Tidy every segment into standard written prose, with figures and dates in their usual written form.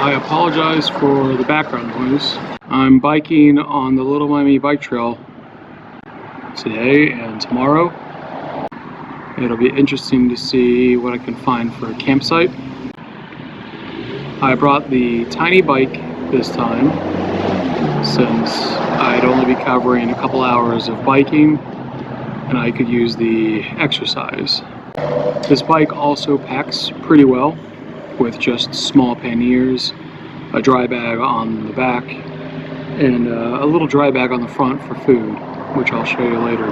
I apologize for the background noise. I'm biking on the Little Miami Bike Trail today and tomorrow. It'll be interesting to see what I can find for a campsite. I brought the tiny bike this time since I'd only be covering a couple hours of biking and I could use the exercise. This bike also packs pretty well with just small panniers, a dry bag on the back, and a little dry bag on the front for food, which I'll show you later.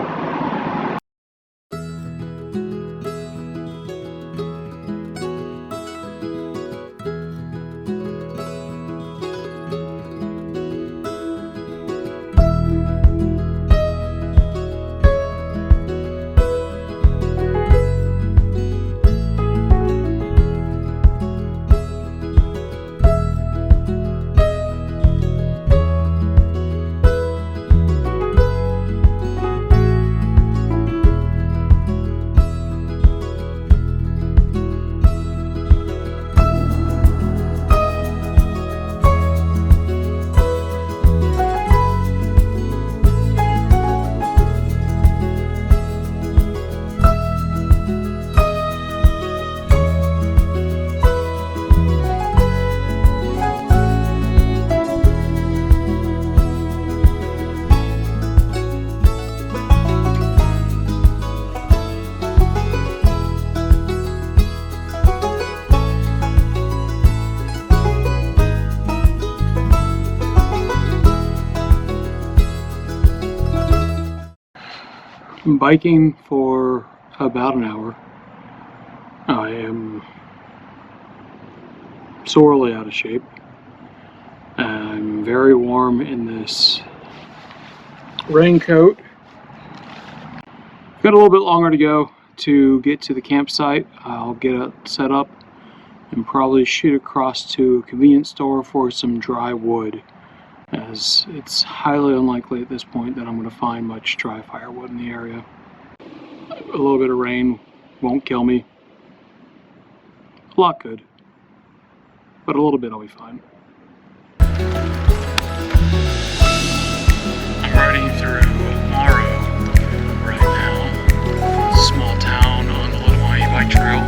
I'm biking for about an hour. I am sorely out of shape. I'm very warm in this raincoat. Got a little bit longer to go to get to the campsite. I'll get it set up and probably shoot across to a convenience store for some dry wood, as it's highly unlikely at this point that I'm going to find much dry firewood in the area. A little bit of rain won't kill me. A lot could, but a little bit I'll be fine. I'm riding through Morrow right now, small town on the Little Miami Bike Trail.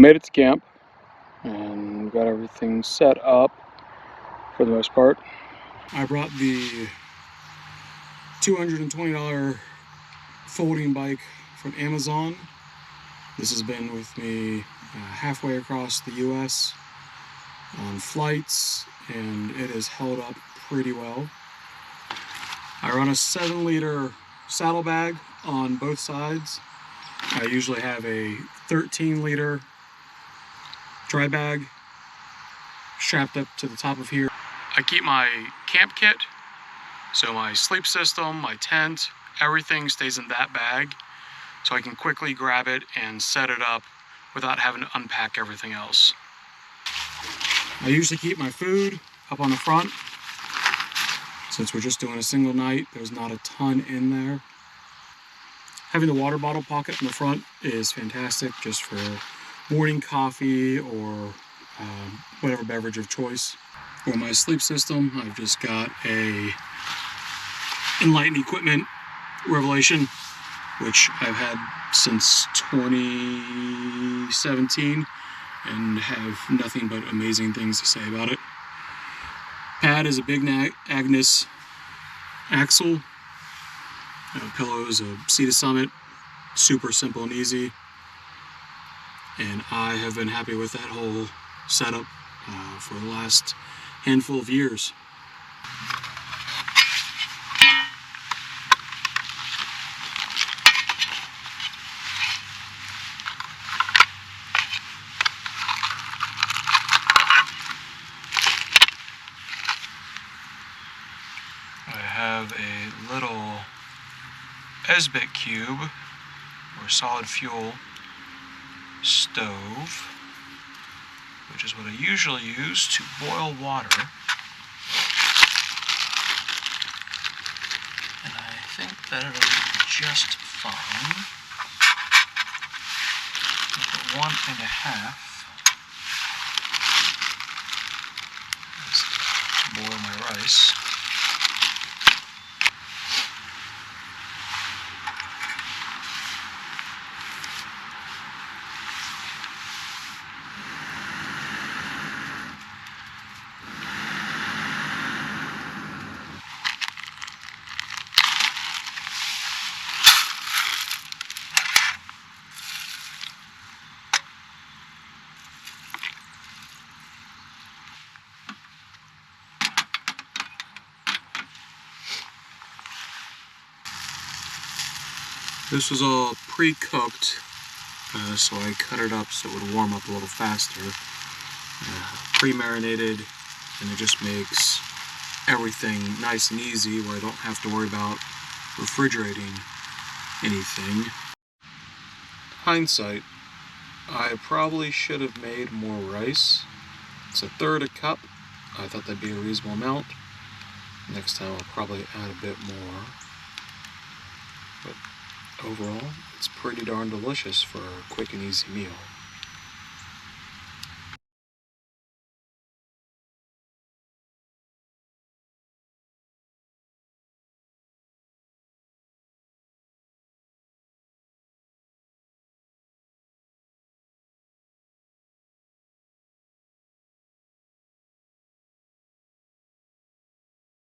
made it to camp and got everything set up for the most part. I brought the $220 folding bike from Amazon. This has been with me halfway across the US on flights, and it has held up pretty well. I run a 7-liter saddlebag on both sides. I usually have a 13-liter dry bag strapped up to the top of here. I keep my camp kit, so my sleep system, my tent, everything stays in that bag, so I can quickly grab it and set it up without having to unpack everything else. I usually keep my food up on the front. Since we're just doing a single night, there's not a ton in there. Having the water bottle pocket in the front is fantastic, just for morning coffee or whatever beverage of choice. For my sleep system, I've just got a Enlighten Equipment Revelation, which I've had since 2017 and have nothing but amazing things to say about it. Pad is a Big Agnes axle. Pillows, a Sea to Summit, super simple and easy. And I have been happy with that whole setup for the last handful of years. I have a little Esbit cube or solid fuel stove, which is what I usually use to boil water. And I think that it'll be just fine. Make it 1.5. Let's boil my rice. This was all pre-cooked, so I cut it up so it would warm up a little faster. Pre-marinated, and it just makes everything nice and easy where I don't have to worry about refrigerating anything. Hindsight, I probably should have made more rice. It's 1/3 a cup. I thought that'd be a reasonable amount. Next time I'll probably add a bit more. But overall, it's pretty darn delicious for a quick and easy meal.